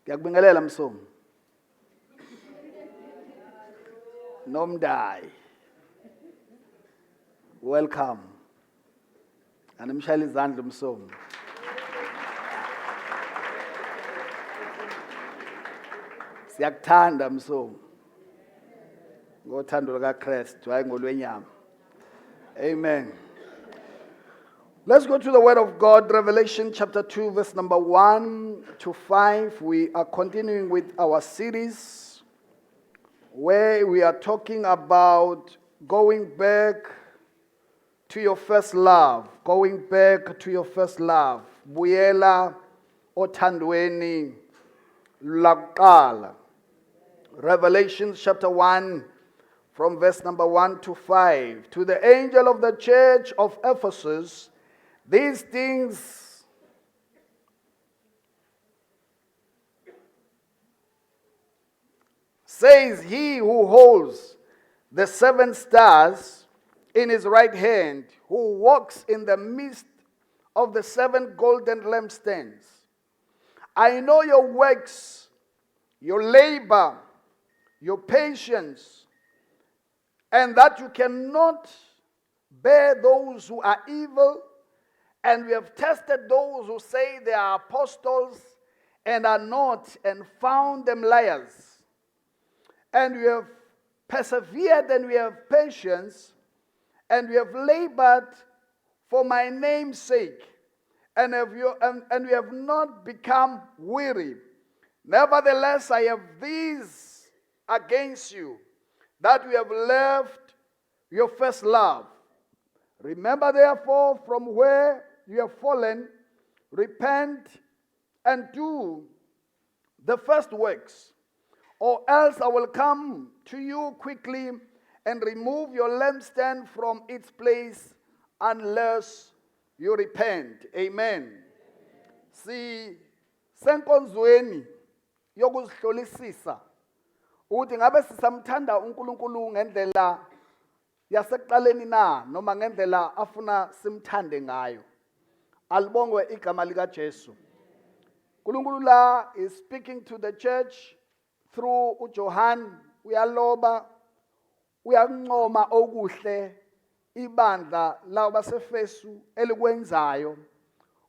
Ngiyakubingelela Msomi. Nomdai. Welcome. Animshayela izandla Msomi. Siyakuthanda Msomi. Ngothando likaKristu hayi ngolwenyama. Amen. Let's go to the Word of God, Revelation chapter 2, verse number 1 to 5. We are continuing with our series where we are talking about going back to your first love. Going back to your first love. Buyela othandweni lakuqala. Revelation chapter 1, from verse number 1 to 5. To the angel of the church of Ephesus, these things says he who holds the 7 stars in his right hand, who walks in the midst of the 7 golden lampstands. I know your works, your labor, your patience, and that you cannot bear those who are evil. And we have tested those who say they are apostles and are not, and found them liars. And we have persevered, and we have patience, and we have labored for my name's sake, and we have not become weary. Nevertheless, I have these against you, that we have left your first love. Remember therefore from where you have fallen, repent and do the first works, or else I will come to you quickly and remove your lampstand from its place unless you repent. Amen. Si senkonzweni yokuzihlolisisa ukuthi ngabe sisamthanda uNkulunkulu ngendlela yasekuqaleni na noma ngendlela afuna simthande ngayo. Alibongwe igama lika Jesu. uNkulunkulu la is speaking to the church through uJohn. Uyaloba, uyancoma okuhle ibandla labasefesu elikwenzayo.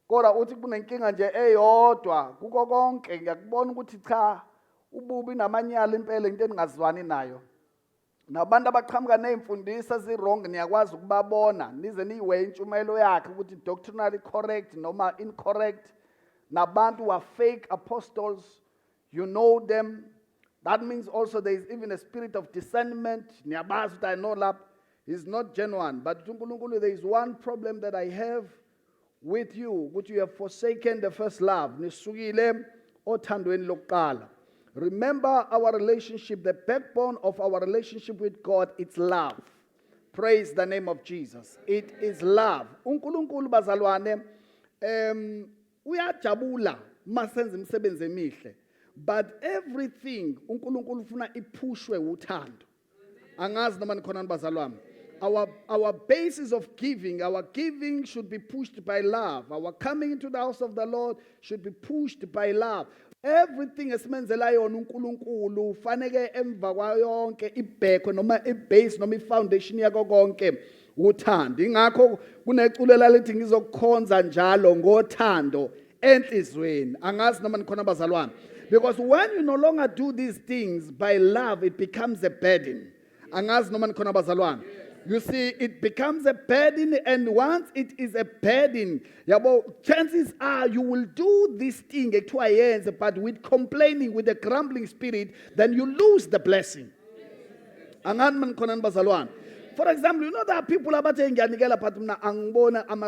Kodwa uthi kunenkinga nje eyodwa kuko konke. Ngiyakubona ukuthi cha ububi namanyala impela into eningazwani nayo. Nabantu abaqhamuka nezimfundiso ezirong niyakwazi ukubabona nize niyiwe intshumayelo yakhe ukuthi doctrinally correct noma incorrect. Nabantu who are fake apostles, you know them. That means also there is even a spirit of discernment. Niyabazi ukuthi I know lap is not genuine. But uNkulunkulu, there is one problem that I have with you, which you have forsaken the first love. Nisukile othandweni lokuqala. Remember our relationship, the backbone of our relationship with God, it's love. Praise the name of Jesus. It is love. uNkulunkulu bazalwane uyajabula masenza imisebenzi emihle. But everything uNkulunkulu ufuna iphushwe uthando. Angazi noma nikhona bazalwane. Our basis of giving, our giving should be pushed by love. Our coming into the house of the Lord should be pushed by love. Everything esimenzela yona uNkulunkulu faneke emva kwayonke ibhekwe noma ibase noma ifoundation yako konke uthando. Ingakho kuneculela lithi ngizokukhonza njalo ngothando enhlizweni. Angazi noma nikhona bazalwane. Because when you no longer do these things by love, it becomes a burden. Angazi noma nikhona bazalwane. You see, it becomes a burden, and once it is a burden, chances are you will do this thing but with complaining, with a grumbling spirit, then you lose the blessing. For example, you know there are people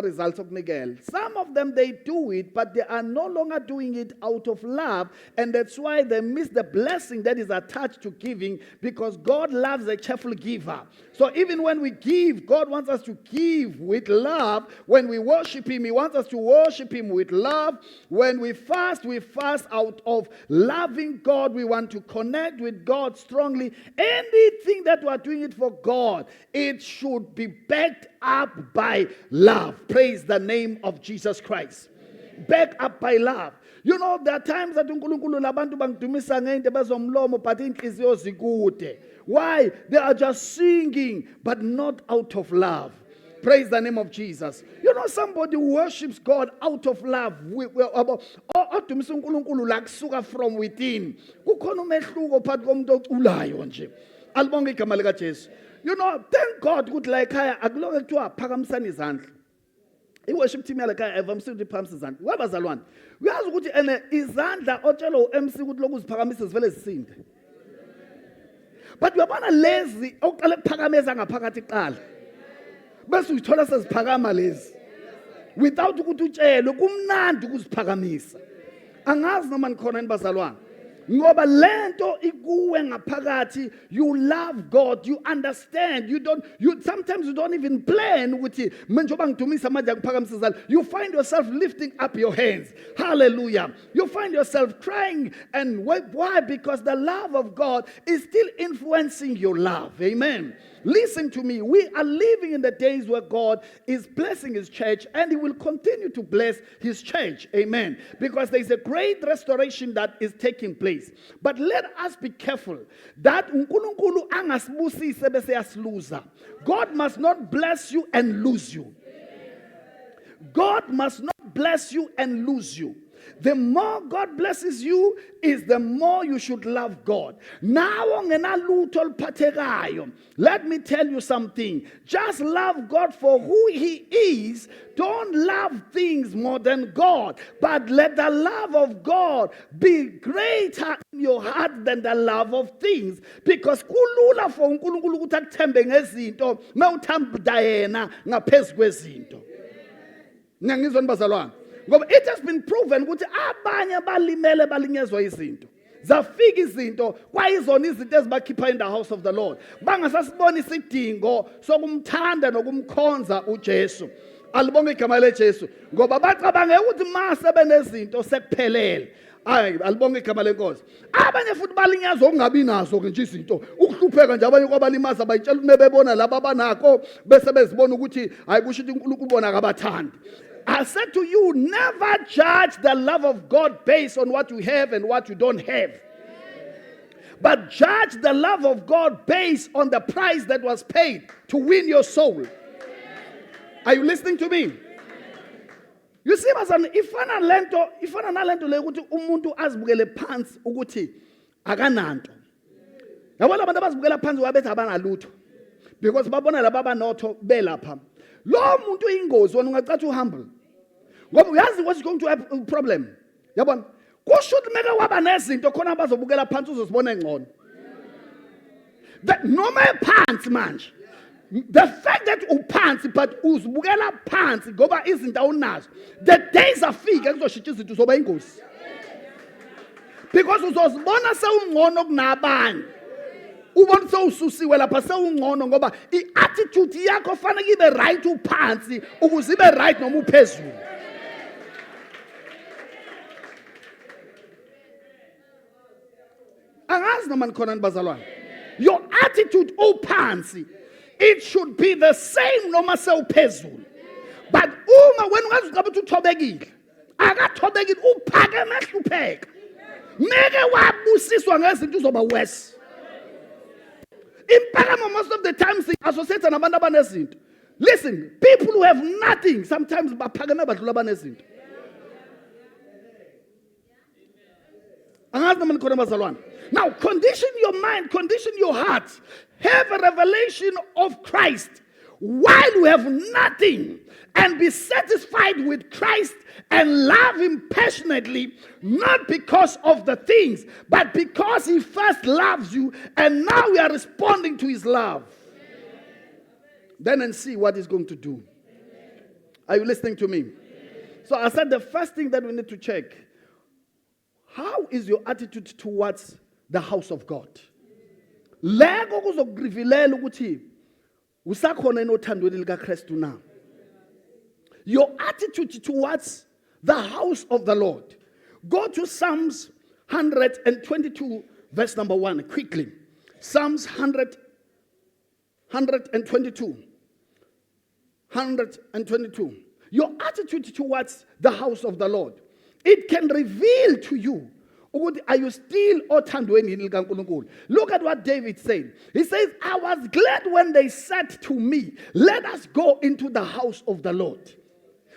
results of Nigel. Some of them, they do it, but they are no longer doing it out of love, and that's why they miss the blessing that is attached to giving, because God loves a cheerful giver. So even when we give, God wants us to give with love. When we worship Him, He wants us to worship Him with love. When we fast out of loving God. We want to connect with God strongly. Anything that we are doing it for God, it should be backed up by love. Praise the name of Jesus Christ. back up by love. You know, there are times that uNkulunkulu labantu bangidumisa ngento bezomlomo but inhliziyo zikude. Why? They are just singing but not out of love. Praise the name of Jesus. You know, somebody who worships God out of love, odumisa uNkulunkulu la kusuka from within. Kukhona umehluko phakathi komuntu oculayo nje. Alibonge igama lika Jesu. You know, thank God ukuthi la ekhaya akuloke kuthiwa phakamisani izandla. I-worship team yala ekhaya evamile ukuthi phakamisa izandla. Wabazalwane, uyazi ukuthi ene izandla otshela u-MC ukuthi lokhu uziphakamisa zivele zisinde. But uyabona lezi oqala ukuphakameza ngaphakathi iqala. Bese uyithola seziphakama lezi. Without ukuthi utshelwe kumnandi ukuziphakamisa. Angazi noma nikhona nibazalwane. Ngoba lento ikuwe ngaphakathi, you love God, you understand, sometimes you don't even plan ukuthi njengoba ngidumisa manje ngiphakamisa izandla. You find yourself lifting up your hands. Hallelujah. You find yourself crying, and why? Because the love of God is still influencing your love. Amen. Listen to me. We are living in the days where God is blessing his church, and he will continue to bless his church. Amen. Because there is a great restoration that is taking place. But let us be careful that uNkulunkulu angasibusise bese yasiluza. God must not bless you and lose you. God must not bless you and lose you. The more God blesses you is the more you should love God. Now, let me tell you something. Just love God for who he is. Don't love things more than God. But let the love of God be greater in your heart than the love of things. Because kulula for uNkulunkulu ukuthi akuthembe ngezinto mawuthanda yena ngaphezu kwezinto. Ngiyangizwa nibazalwane. It has been proven ukuthi abanye balimele balinyezwa izinto. Zafika izinto kwayizona izinto ezibakhipha in the house of the Lord. Bangasasibona isidingo sokumthanda nokumkhonza uJesu. Alibonge igama leJesu. Ngoba bacabange ukuthi mase benezinto sekuphelele. Hayi, alibonge igama lenkosi. Abanye futhi balinyazwa ukungabi nazo ke nje izinto. Ukuhlupheka nje abanye kwabalimaza bayitshela ukuthi mebebona laba banako bese bezibona ukuthi hayi kusho ukuthi uNkulunkulu ubona akabathandi. I said to you, never judge the love of God based on what you have and what you don't have. But judge the love of God based on the price that was paid to win your soul. Are you listening to me? You see, ifana nalento le ukuthi umuntu azibukele phansi ukuthi akananto. Yabona abantu abazibukela phansi wabetha abanalutho. Because babona laba banotho belapha. Lo muntu ingozi wona ungacathi uhumble. Ngoba uyazi what's going to have a problem. Yabona kusho ukuthi meke waba nezinto khona abazobukela phansi uzosibona engcono. That noma phansi manje. The fact that uphansi but uzibukela phansi ngoba izinto awunazo. The days afika kuzoshitsha izinto zoba ingozi. Because uzosibona sewungcono kunabanye. Ubona sewususiwe lapha sewungcono ngoba iattitude yakho fanele ibe right uphansi ukuze ibe right noma uphezulu. Angazi noma nikhona nibazalwane. Your attitude uphansi, it should be the same noma sewuphezulu. But uma wena ungazi ukuthi uthobekile, akathobekile uphakeme ehlupheka. Meke wabusiswa ngezinto uzoba worse. Impakamo most of the time associated nabantu abanezinto. Listen, people who have nothing sometimes baphakeme badlula abanezinto. Angazi noma nikhona bazalwane. Now condition your mind, condition your heart. Have a revelation of Christ while you have nothing, and be satisfied with Christ and love him passionately, not because of the things, but because he first loves you, and now we are responding to his love. Then and see what he's going to do. Are you listening to me? So I said the first thing that we need to check, how is your attitude towards the house of God? Lego kuzokurivilela ukuthi usakhona enothandweni lika Kristu na. Your attitude towards the house of the Lord. Go to Psalms 122 verse number 1 quickly. Psalms 122. Your attitude towards the house of the Lord, it can reveal to you, are you still othandweni yini likaNkulunkulu? Look at what David said. He says, I was glad when they said to me, let us go into the house of the Lord.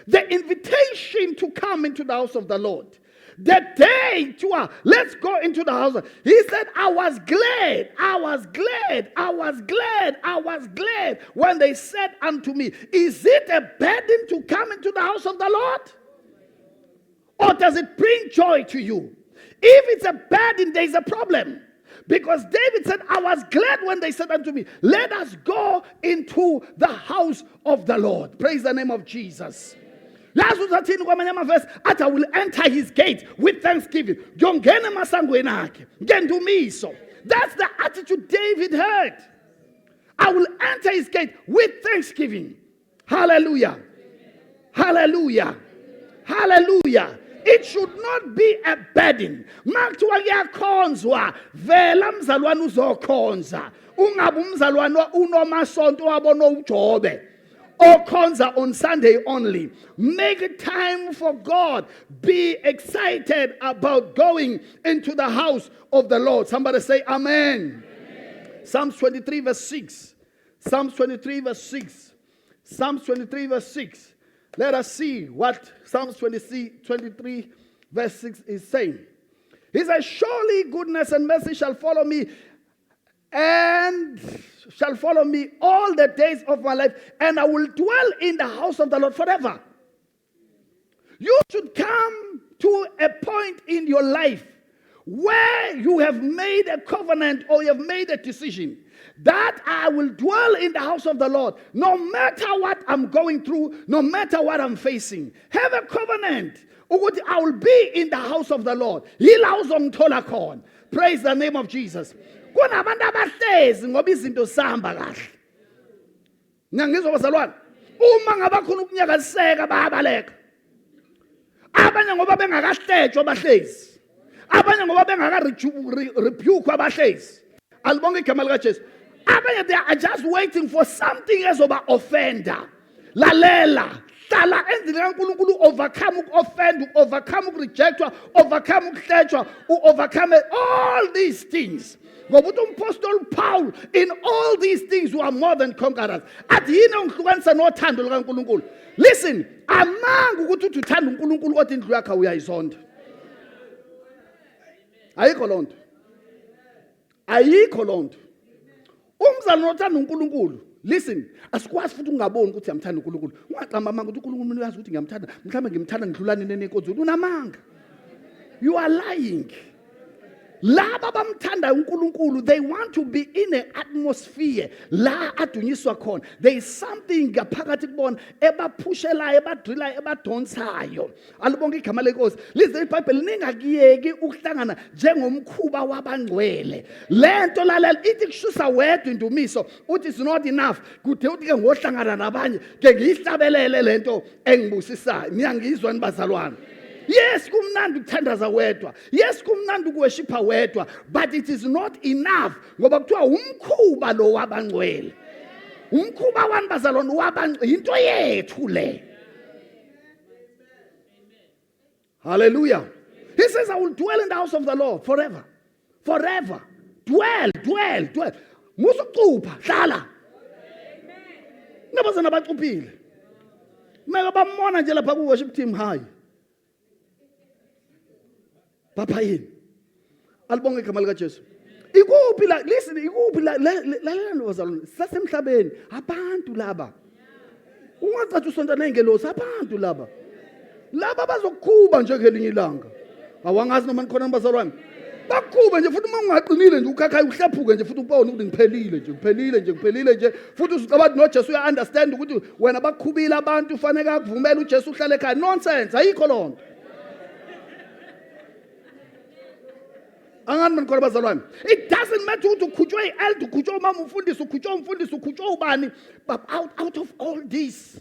The invitation to come into the house of the Lord. The day to let's go into the house. He said, I was glad when they said unto me, is it a burden to come into the house of the Lord? Or does it bring joy to you? If it's a burden, there's a problem. Because David said, I was glad when they said unto me, let us go into the house of the Lord. Praise the name of Jesus. I will enter his gate with thanksgiving. That's the attitude David had. I will enter his gate with thanksgiving. Hallelujah. Hallelujah. Hallelujah. It should not be a burden. Makuthiwa kuyakhonzwa, vela mzalwane uzokhonza. Ungabe umzalwane unomasonto wabona uJobe. Okhonza on Sunday only. Make time for God. Be excited about going into the house of the Lord. Somebody say amen. Amen. Psalms 23 verse 6. Psalms 23 verse 6. Psalms 23 verse 6. Let us see what Psalms 23 verse 6 is saying. He says, surely goodness and mercy shall follow me all the days of my life, and I will dwell in the house of the Lord forever. You should come to a point in your life where you have made a covenant or you have made a decision that I will dwell in the house of the Lord no matter what I'm going through, no matter what I'm facing. Have a covenant. I will be in the house of the Lord. Praise the name of Jesus. Kunabantu abahlezi ngoba izinto sihamba kahle. Ngiyangizwa bazalwane. Uma ngabakhona ukunyakaziseka bayabaleka. Abanye ngoba bengakahletshwa abahlezi. Abanye ngoba bengaka-rebuke abahlezi. Alibonge igama likaJesu. Abanye they are just waiting for something ezoba offender. Lalela. Hlala endlini kaNkulunkulu, overcome uku-offend, overcome uku-rejectwa, overcome ukuhletshwa, overcome all these things. Ngoba uMaster Paul, in all these things you are more than conquerors. Athi yini ongihlukanisa nothando lukaNkulunkulu? Listen, amanga ukuthi uthanda uNkulunkulu kodwa indlu yakhe uyayizonda. Ayikho lonto. Ayikho lonto. Umzalwane othanda uNkulunkulu, listen, asikwazi futhi ungaboni ukuthi uyamthanda uNkulunkulu. Ungaqamba amanga ukuthi uNkulunkulu uyazi ukuthi ngiyamthanda, mhlawumbe ngimthanda ngidlulane nenkonzo. Unamanga. You are lying. Laba bamthanda uNkulunkulu, they want to be in an atmosphere la adunyiswa khona. There is something ngaphakathi kubona ebaphushelayo, ebadrilayo, ebadonsayo. Alibonke igama lenkosi. Listen, iBhayibheli ningakiyeki ukuhlangana njengomkhuba wabangcwele. Lento lalela ithi kushisa wedwa indumiso, uthi is not enough. Kude uthi ke ngohlangana nabanye ke ngiyihlabelele lento engibusisayo. Niyangizwa nibazalwane. Yes, kumnandi ukuthandaza wedwa. Yes, kumnandi ukuworshipa wedwa, but it is not enough. Ngoba kuthiwa umkhuba lo wabangcwele. Umkhuba wanibazalwane wabangcwele into yethu le. Hallelujah. He says, I will dwell in the house of the Lord forever. Forever. Dwell. Musucupha, hlala. Nabazana abacuphile. Mega bamona nje lapha ku worship team high. Papa yini. Alibonge igama likaJesu. Ikuphi la, listen, ikuphi la lalela bazalwane, sasemhlabeni abantu laba. Ungacathi usonta nengelosi abantu laba. Laba bazokukhuba nje ngelinye ilanga. Awangazi noma nikhona bazalwane. Bakhuba nje futhi uma ungaqinile nje ukhakhayi uhlaphuke nje futhi ubone ukuthi ngiphelile nje futhi usicabantu noJesu uya understand ukuthi wena bakhubile abantu ufanele akuvumele uJesu uhlale ekhaya. Nonsense, ayikho lonto. It doesn't matter ukuthi ukhutshwe i-elder, ukhutshwe umama umfundisi, ukhutshwe ubani, but out of all this,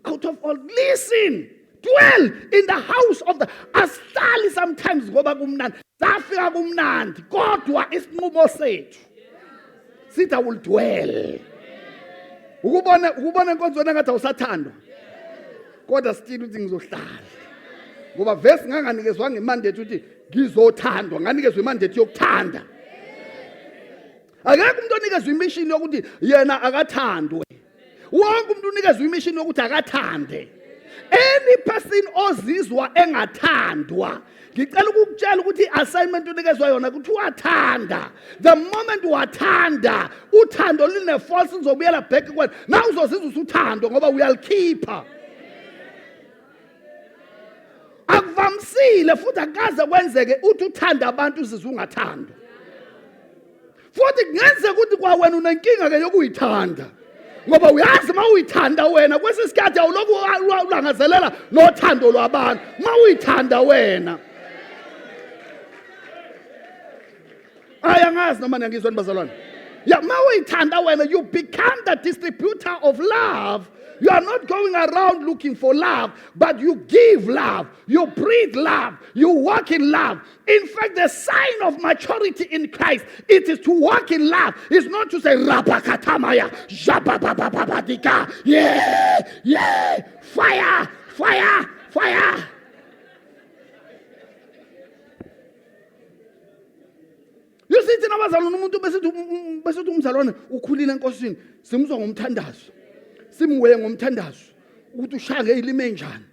listen, dwell in the house of the, asihlali sometimes ngoba kumnandi, safika kumnandi, kodwa isinqumo sethu sithi I will dwell. Ukubona inkonzo wena ngathi awusathandwa. kodwa still uthi ngizohlala. Ngoba vese nganganikezwanga imandate ukuthi ngizothandwa, nganikezwe imandate yokuthanda. Akekho umuntu onikezwe imission yokuthi yena akathandwe. Wonke umuntu unikezwe imission yokuthi akathande. Any person ozizwa engathandwa, ngicela ukukutshela ukuthi assignment unikezwe yona ukuthi uyathanda. The moment uyathanda, uthando line false uzobuyela back kwena. Now uzozizwa usuthando ngoba uyalikhipha. Akuvamsile futhi akaze kwenzeke uthi uthanda abantu uzizwa ungathandwa. Futhi kungenzeka ukuthi kwa wena unenkinga ke yokuyithanda. Ngoba uyazi uma uyithanda wena kwesisikhathi awuloko ulangazelela nothando lwabantu uma uyithanda wena. Ayangazi noma ngiyizweni bazalwane. Yeah, uma uyithanda wena you become the distributor of love. You are not going around looking for love, but you give love, you breathe love, you walk in love. In fact, the sign of maturity in Christ, it is to walk in love. It's not to say, Rapakatamaya, Jababababadika, yeah, fire, fire, fire. You see, tinabazalwane umuntu besithi umzalwane ukhulile enkosini, simuzwa ngomthandazo. Simwe ngomthandazo ukuthi ushaya ngeilimi enjani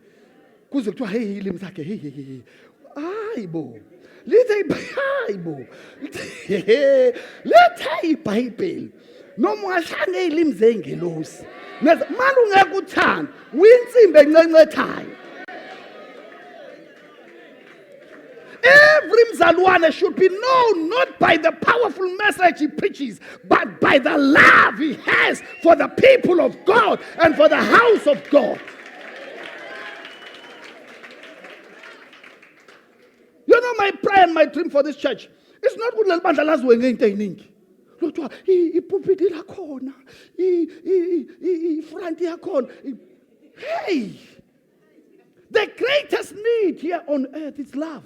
kuze kuthiwa hey ilimi sakhe hey hayibo lithe hayibo lethe iBhayibheli noma ungashaya ngeilimi zengelosi manje ungeke uthanda uyinsimbi encencethayo. Every mzalwane should be known not by the powerful message he preaches, but by the love he has for the people of God and for the house of God. You know my prayer and my dream for this church. It's not good lebandla laziwe ngento eziningi. Lothiwa ipulpit lakhona, ifront yakhona. Hey! The greatest need here on earth is love.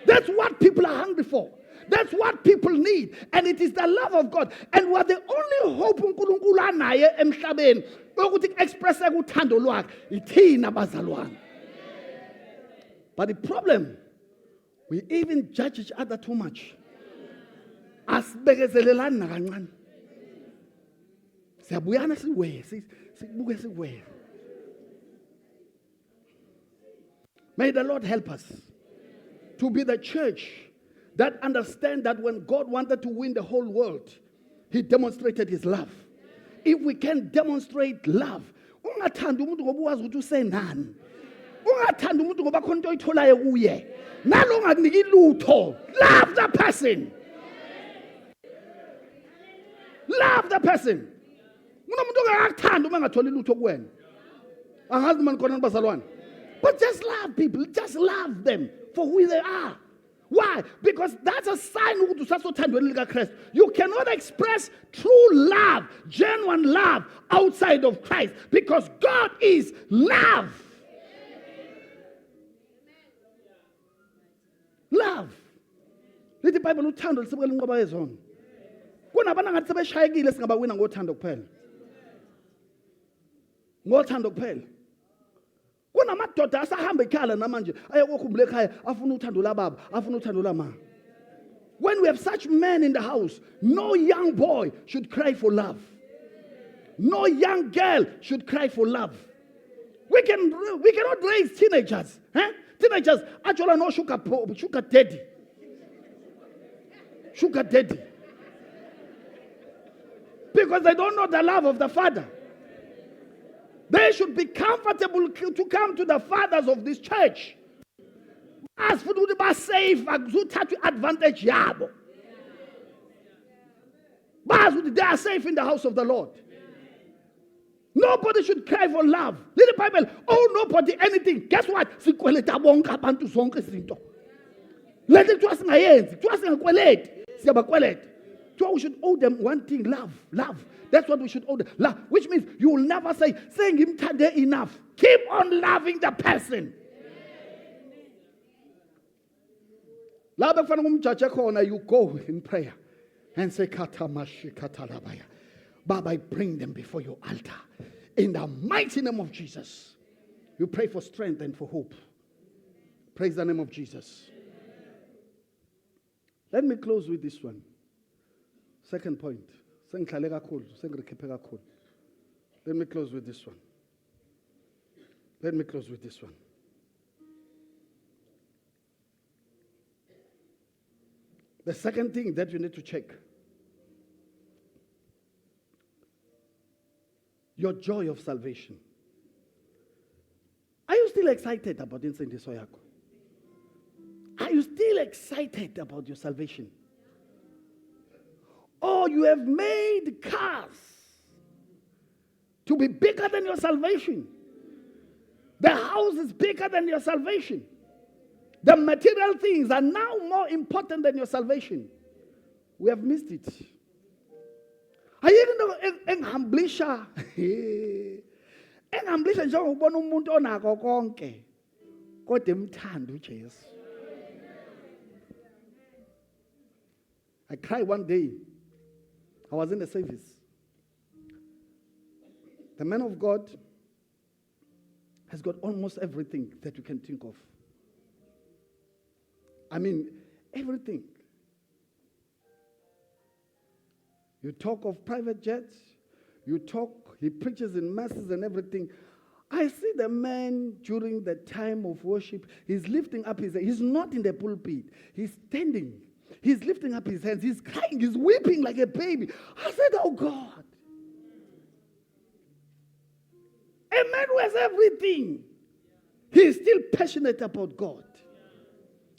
That's what people are hungry for. That's what people need. And it is the love of God. And we're the only hope uNkulunkulu anayo emhlabeni ukuthi express uthando lwakhe ithina bazalwane. But the problem, we even judge each other too much. Asibekezelelani nakancane. Siyabuyana siwe, sibuke siwe. May the Lord help us to be the church that understand that when God wanted to win the whole world, he demonstrated his love. If we can demonstrate love, ungathanda umuntu ngoba uwazi ukuthi usenani. Ungathanda umuntu ngoba khona into oyitholayo kuye. Nalo ungakuniki lutho. Love the person. Love the person. Unomuntu ongakathanda uma engatholi lutho kuwena. Angazi manje khona bazalwane. But just love people. Just love them for who they are. Why? Because that's a sign ukuthi usasothandweni lika Christ. You cannot express true love, genuine love outside of Christ because God is love. Love. Lithi iBhayibheli uthando lisibukela inqoba yezono. Kunabantu ngathi sebeshayekile singabawina ngothando kuphela. Ngothando kuphela. Kunamadoda asahamba ekhala namanje ayekukhumbula ekhaya afuna uthando lababa afuna uthando lama. When we have such men in the house, no young boy should cry for love. No young girl should cry for love. We cannot raise teenagers. Teenagers actually know sugar daddy. Sugar daddy. Because they don't know the love of the father. They should be comfortable to come to the fathers of this church. As for the bus safe, advantage yabo. But they are safe in the house of the Lord. Nobody should cry for love. Read the Bible. Oh, nobody, anything. Guess what? Let it was my hands. It was so we should owe them one thing, love. Love. That's what we should owe them. Love. Which means you will never say, saying him today enough. Keep on loving the person. You go in prayer and say, Baba, I bring them before your altar. In the mighty name of Jesus. You pray for strength and for hope. Praise the name of Jesus. Let me close with this one. Second point. Let me close with this one. Let me close with this one. The second thing that you need to check. Your joy of salvation. Are you still excited about incendiso yakho? Are you still excited about your salvation? Or you have made cars to be bigger than your salvation. The house is bigger than your salvation. The material things are now more important than your salvation. We have missed it. Engihamblisha njengokubona umuntu onako konke kodwa emthanda uJesu. I cried one day. I was in the service. The man of God has got almost everything that you can think of. I mean, everything. You talk of private jets. He preaches in masses and everything. I see the man during the time of worship. He's lifting up his hands. He's not in the pulpit. He's standing. He's lifting up his hands. He's crying. He's weeping like a baby. I said, oh God. A man who has everything. He's still passionate about God.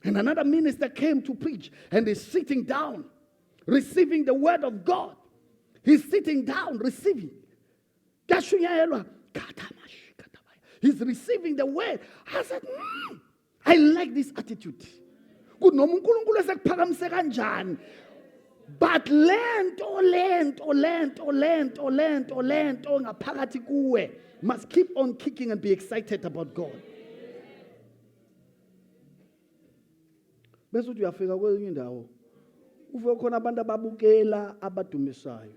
And another minister came to preach and is sitting down, receiving the word of God. He's sitting down, receiving. He's receiving the word. I said, I like this attitude. But land must keep on kicking and be excited about God. Bese uthi uyafika kwenye indawo uve khona abantu ababukela abadumisayo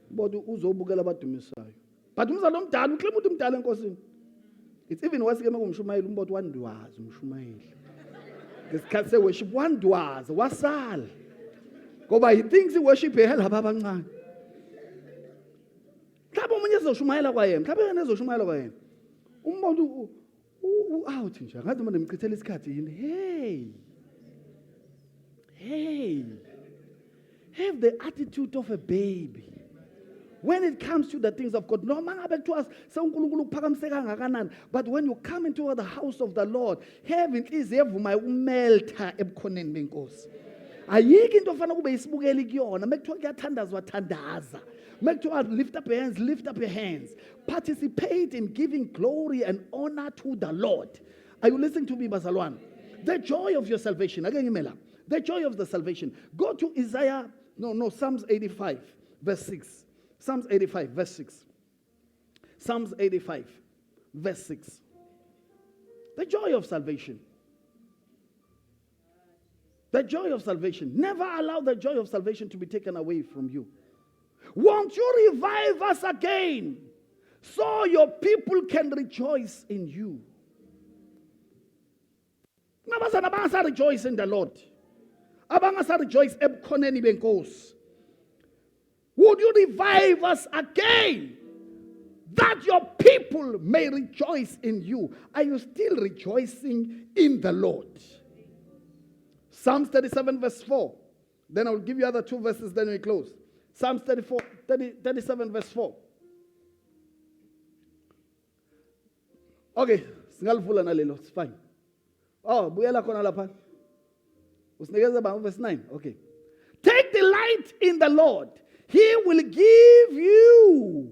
bodwa uzobukela abadumisayo but umzalo omdala uklema uthi umdala enkosini. It's even worse ke mangumshumayeli umbotho wandwazi umshumayeli ngesikhathi seworship wandwazi wasala ngoba he thinks iworship ehela abancane. Mhlawumbe umunye ezoshumayela kwayena mhlawumbe yena ezoshumayela kwayena umuntu out nje ngathi manje ngimchithela isikhathi yini. Hey, have the attitude of a baby when it comes to the things of God. No mangabe kuthiwa sewuNkulunkulu ukuphakamise kangakanani, but when you come into the house of the Lord, have inhliziyo evuma ukumeltha ebukhoneni benkosi. Ayikho into ofana kube isibukeli kuyona. Mekuthiwa kuyathandazwa thandaza. Mekuthiwa lift up your hands, lift up your hands. Participate in giving glory and honor to the Lord. Are you listening to me, Bazalwan? The joy of your salvation. Again, the joy of the salvation. Go to Psalms 85, verse 6. Psalms 85, verse 6. Psalms 85, verse 6. The joy of salvation. The joy of salvation. Never allow the joy of salvation to be taken away from you. Won't you revive us again so your people can rejoice in you? Abangasa rejoice in the Lord. Abangasa rejoice ebukhoneni benkosi. Would you revive us again that your people may rejoice in you? Are you still rejoicing in the Lord? Psalms 37 verse 4. Then I will give you other two verses, then we close. Psalms 37 verse 4. Okay, singalivula nalelo, it's fine. Oh, buyela khona lapha. Usinikeza ba verse 9. Okay. Take delight in the Lord. He will give you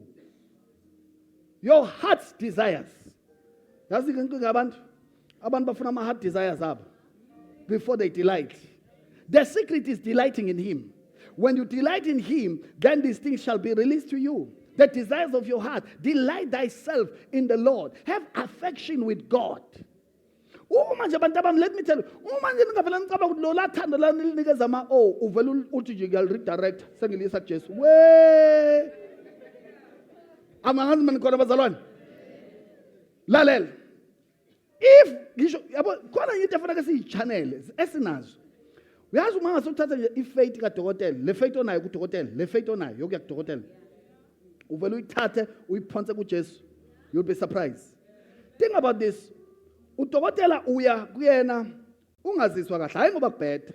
your heart's desires. That's the abantu bafuna ama heart desires up before they delight. The secret is delighting in Him. When you delight in Him, then these things shall be released to you. The desires of your heart. Delight thyself in the Lord. Have affection with God. Let me tell you, redirect. I'm a husband. Lalela. If ngisho yabo khona into efanele siyichannel esinazo. Uyazi uma ngasothatha nje ifaith kaDokotela, le faith onayo kuDokotela, le faith onayo yokuya kuDokotela. Uvela uyithathe uyiphonse kuJesu. You'll be surprised. Think about this. UDokotela uya kuyena ungazizwa kahle, hayi ngoba kubheda.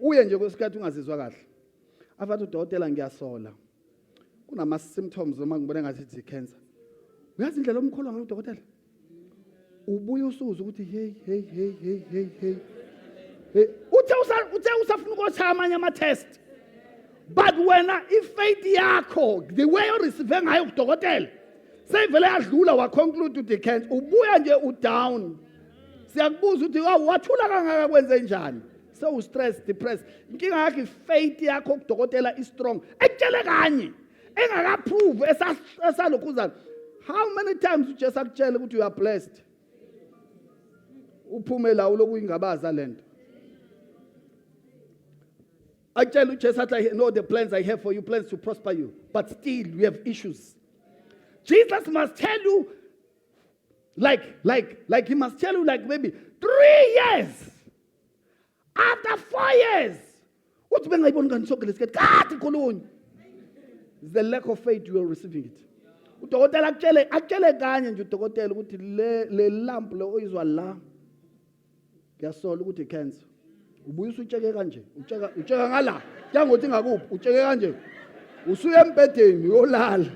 Uye nje kwesikhathi ungazizwa kahle. Afathi uDokotela ngiyasola. Kunama symptoms noma ngibone ngathi it's cancer. Uyazi indlela omkholwa ngayo uDokotela? Ubuye usuza ukuthi hey. Uthe usafuna ukuthatha amanye ama-test. But wena ifaith yakho, the way you receive ngayo uDokotela, sevele yadlula waconclude ukuthi cancer, ubuya nje udown. Siyakubuza ukuthi wathula kangaka kwenze njani? So stress, depressed. Inkinga yakho ifaith yakho kuDokotela is strong. Ekutshele kanye engakaprove esalokuzana. How many times just akutshela ukuthi you are blessed? Uphume la uloku ingabaza lento. I tell you, just I know the plans I have for you, plans to prosper you. But still, we have issues. Jesus must tell you, like he must tell you, like maybe 3 years. After 4 years. It's the lack of faith you are receiving it. Udokotela akutshele kanye nje udokotela ukuthi le lamp le oyizwa la ngiyasola ukuthi cancer. Ubuye usutsheke kanje, utsheka ngala, njengokuthi ngakuphi, utsheke kanje. Usuye embedeni uyolala.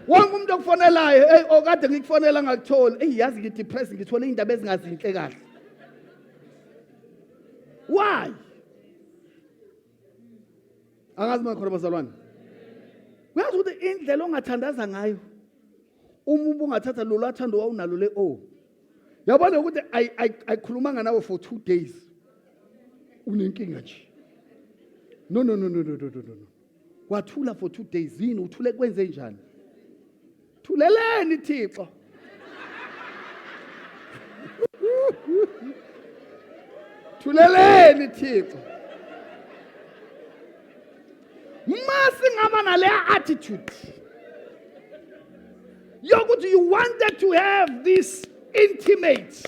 Wonke umuntu okufonelayo, okade ngikufonela ngakutholi, yazi ngidepressed ngithole indaba ezingazinhle kahle. Why? Angazi makhona bazalwane. Uyazi ukuthi indlela ongathandaza ngayo uma ungathatha lo lathando wawunalo le yabona ukuthi ayikhulumanga nawe for 2 days unenkinga nje. No. Wathula for 2 days yini uthule kwenze njani? Thuleleni Thixo. Thuleleni Thixo. Masingaba nale attitude. You wanted to have this intimate.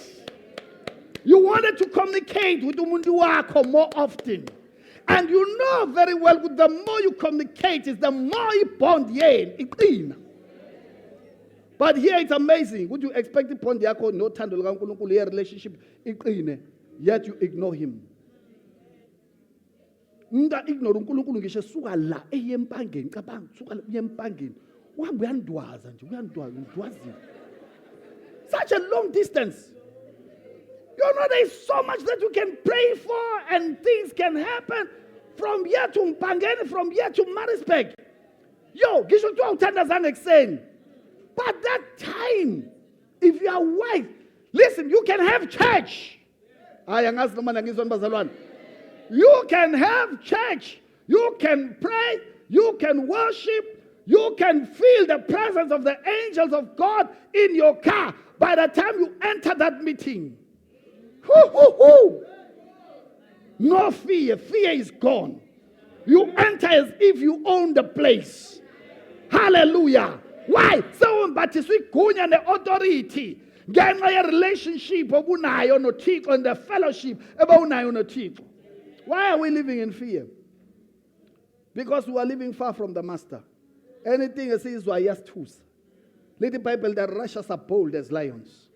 You wanted to communicate with umuntu wakho more often. And you know very well that the more you communicate, is the more you bond iqina. But here it's amazing. Would you expect the bond yakho no thando likaNkulunkulu ye relationship iqine, yet you ignore him? Nda ignore uNkulunkulu ngisho suka la eyempangeni cabanga suka la eyempangeni uhamba uyandwaza nje uyandwaza such a long distance. You know there is so much that you can pray for and things can happen from here to Mpangeni, from here to Maritzburg. Ngisho kuthiwa uthandazana ekuseni. But that time, if you are wise, listen, you can have church. Angazi noma ngizona bazalwane. You can have church. You can pray. You can worship. You can feel the presence of the angels of God in your car. By the time you enter that meeting, no fear. Fear is gone. You enter as if you own the place. Hallelujah. Why? So, but it's with and the authority. Get my relationship obunayo no thixo and the fellowship obunayo no thixo. Why are we living in fear? Because we are living far from the master. Anything that says we are just tools. Let the Bible that righteous are bold as lions.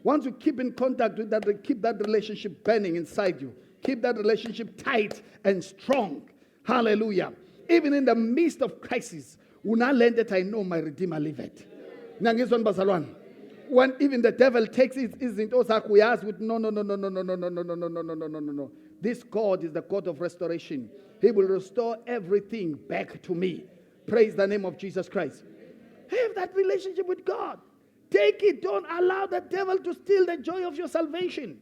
Once you keep in contact with that, keep that relationship burning inside you. Keep that relationship tight and strong. Hallelujah. Even in the midst of crisis, una learn that I know my Redeemer liveth. Nangizon bazalwane. When even the devil takes izinto zakho uyazi with no. This God is the God of restoration. He will restore everything back to me. Praise the name of Jesus Christ. Have that relationship with God. Take it. Don't allow the devil to steal the joy of your salvation.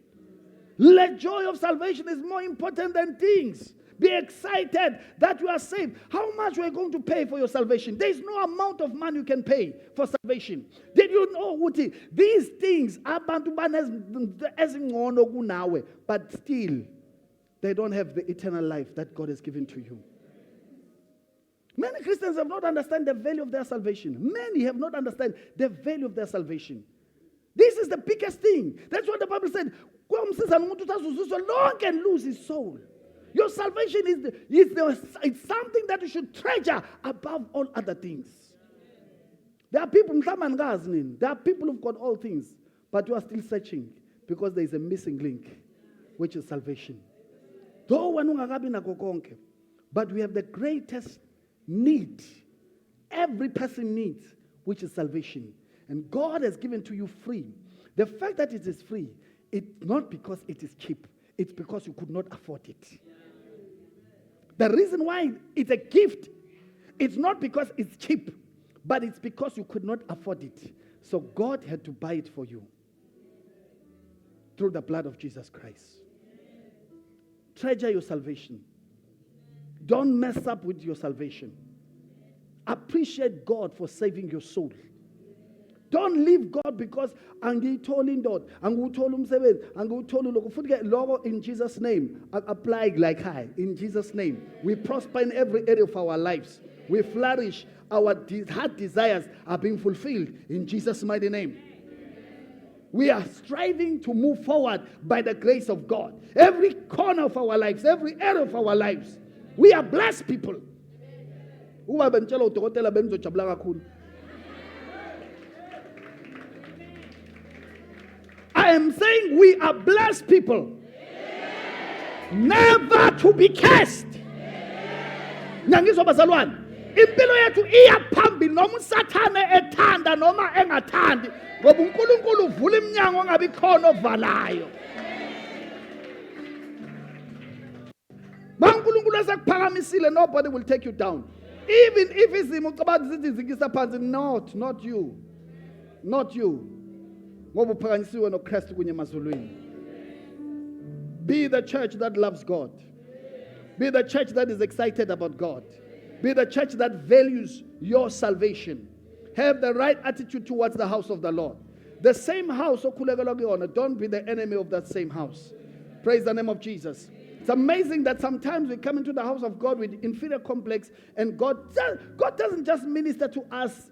The joy of salvation is more important than things. Be excited that you are saved. How much are you going to pay for your salvation? There is no amount of money you can pay for salvation. Did you know, Uti? These things are but still, they don't have the eternal life that God has given to you. Many Christians have not understood the value of their salvation. Many have not understood the value of their salvation. This is the biggest thing. That's what the Bible said. Long can lose his soul. Your salvation it's something that you should treasure above all other things. There are people who've got all things, but you are still searching because there is a missing link, which is salvation. But we have the greatest need. Every person needs, which is salvation. And God has given to you free. The fact that it is free, it's not because it is cheap. It's because you could not afford it. The reason why it's a gift, it's not because it's cheap, but it's because you could not afford it. So God had to buy it for you through the blood of Jesus Christ. Treasure your salvation. Don't mess up with your salvation. Appreciate God for saving your soul. Don't leave God because in Jesus' name. Apply like high. In Jesus' name. We prosper in every area of our lives. We flourish. Our heart desires are being fulfilled in Jesus' mighty name. We are striving to move forward by the grace of God. Every corner of our lives, every area of our lives. We are blessed people. I am saying we are blessed people. Never to be cursed. Nyangizwa bazalwane. Impilo yethu iya phambili noma usathane ethanda noma engathandi ngoba uNkulunkulu uvula iminyango ongabi khona ovalayo. Unkulunkulu esekuphakamisile, nobody will take you down. Even if izimo ucabanga ukuthi zikisa phansi, not you. Not you. Ngoba uphakanyisiwe noKristu kunye emazulwini. Be the church that loves God. Be the church that is excited about God. Be the church that values your salvation. Have the right attitude towards the house of the Lord. The same house, don't be the enemy of that same house. Praise the name of Jesus. It's amazing that sometimes we come into the house of God with inferior complex, and God doesn't just minister to us,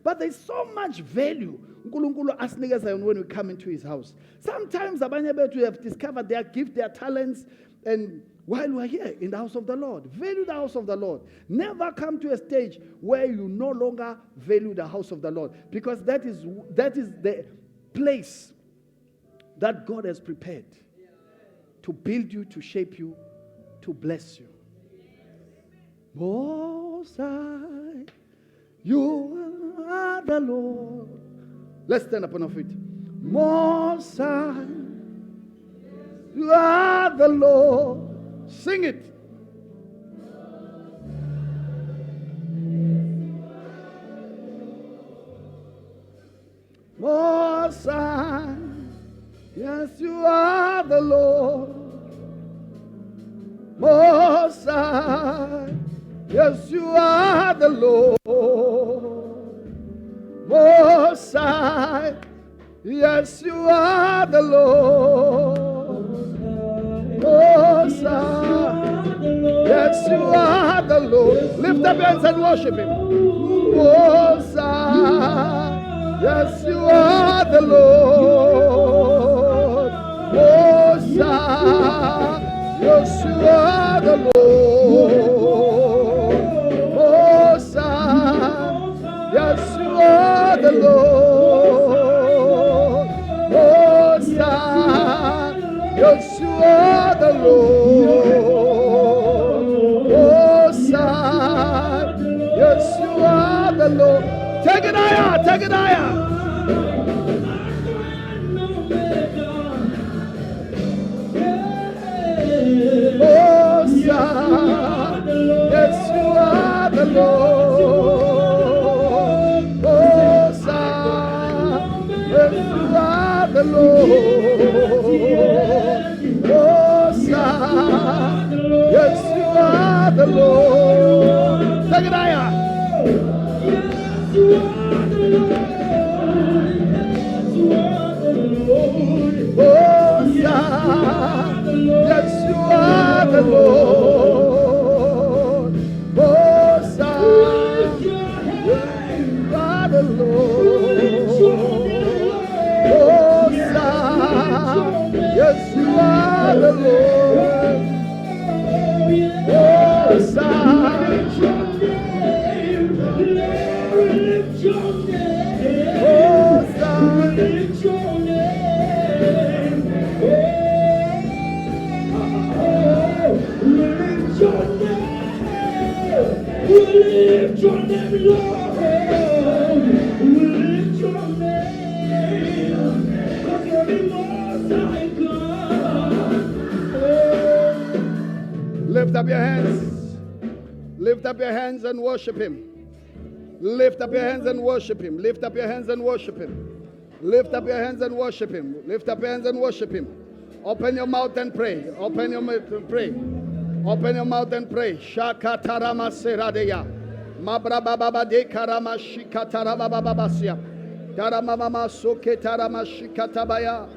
but there's so much value when we come into his house. Sometimes we have discovered their gift, their talents, and while we're here in the house of the Lord, value the house of the Lord. Never come to a stage where you no longer value the house of the Lord, because that is the place that God has prepared to build you, to shape you, to bless you. Most High, you are the Lord. Let's stand up on our feet. Most High, you are the Lord. Sing it. Most High, yes, you are the Lord. Most High, yes, you are the Lord. Most High, yes, you are the Lord. Most High, yes, you are the Lord. Lift up your hands and worship him. Most High, yes, you are the Lord. Most High, yes, you are the Lord. Most High, yes, you are the Lord. Most High, yes, you are the Lord. Most High, yes, you are the Lord. Take it higher, take it higher. Most High, yes, you are the Lord. Most High, yes, you are the Lord. Most High, yes, you are the Lord. Take it higher. Yes, you are the Lord. Most High, yes, you are the Lord. Most High, yes, you are the Lord. Oh, Son. Yes, you are the Lord. Oh, Son. Oh, Son. Lift your name, Lord. Lift your name. 'Cause you're the most high God. Lift up your hands. Lift up your hands and worship Him. Lift up your hands and worship Him. Lift up your hands and worship Him. Lift up your hands and worship Him. Lift up your hands and worship Him. Open your mouth and pray. Open your mouth and pray. Open your mouth and pray. Shakatarama seradeya. Mabrababa de karama shikatarababa sia. Taramama soke tarama shikatabaya.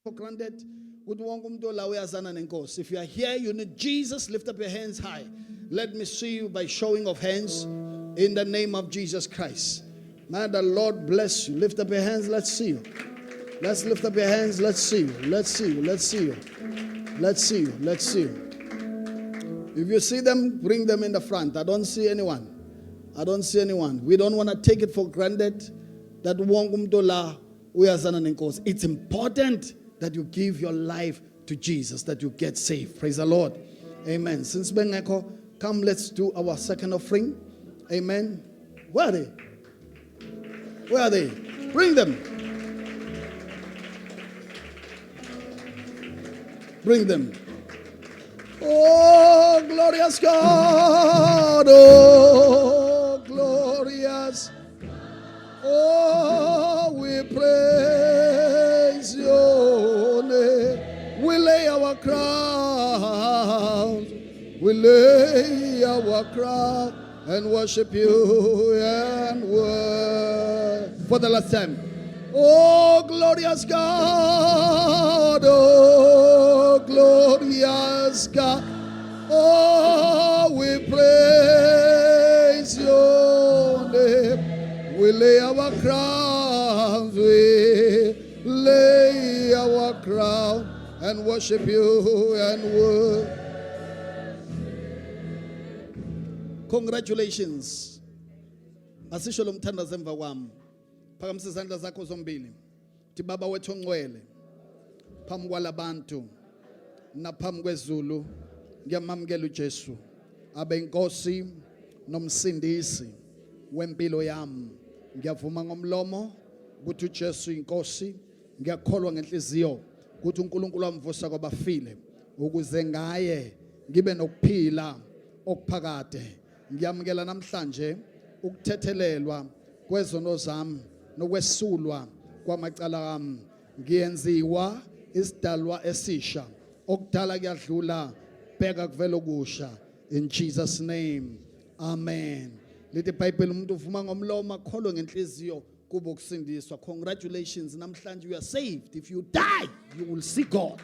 For granted, if you are here, you need Jesus, lift up your hands high. Let me see you by showing of hands in the name of Jesus Christ. Man, the Lord bless you. Lift up your hands, let's see you. Let's lift up your hands, let's see you. Let's see you, let's see you. Let's see you, let's see you. If you see them, bring them in the front. I don't see anyone. I don't see anyone. We don't want to take it for granted that it's important that you give your life to Jesus, that you get saved. Praise the Lord. Amen. Since Bengeko, come, let's do our second offering. Amen. Where are they? Where are they? Bring them. Bring them. Oh, glorious God. Oh, glorious. Oh, we praise your name. We lay our crowns. We lay our crown and worship you and worship. For the last time. Oh, glorious God. Oh, glorious God. Oh, we praise your name. We lay our crowns, we lay our crown and worship you and worship. Congratulations. Asisho lo mthandazo emva kwami. Phakamisa izandla zakho zombili. Thi Baba wethu ongcwele. Phambi kwalabantu naphambi kwezulu ngiyamamukela uJesu abe inkosi nomsindisi wempilo yami. Ngiyavuma ngomlomo ukuthi uJesu inkosi, ngiyakholwa ngenhliziyo ukuthi uNkulunkulu wamvusa kwabafile ukuze ngaye ngibe nokuphila okuphakade. Ngiyamukela namhlanje ukuthethelelwa kwezono zami nokwesulwa kwamacala ami. Ngiyenziwa isidalwa esisha, okudala kuyadlula, bheka kuvela okusha. In Jesus name, amen. Lithi iBhayibheli umuntu uvuma ngomlomo akholwe ngenhliziyo kuba ukusindiswa. Congratulations, namhlanje you are saved. If you die, you will see God.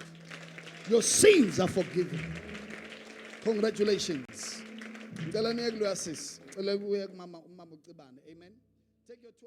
Your sins are forgiven. Congratulations. Ngicela niye kulo yasisi. Ngicela kuye kumama uCibane. Amen. Take your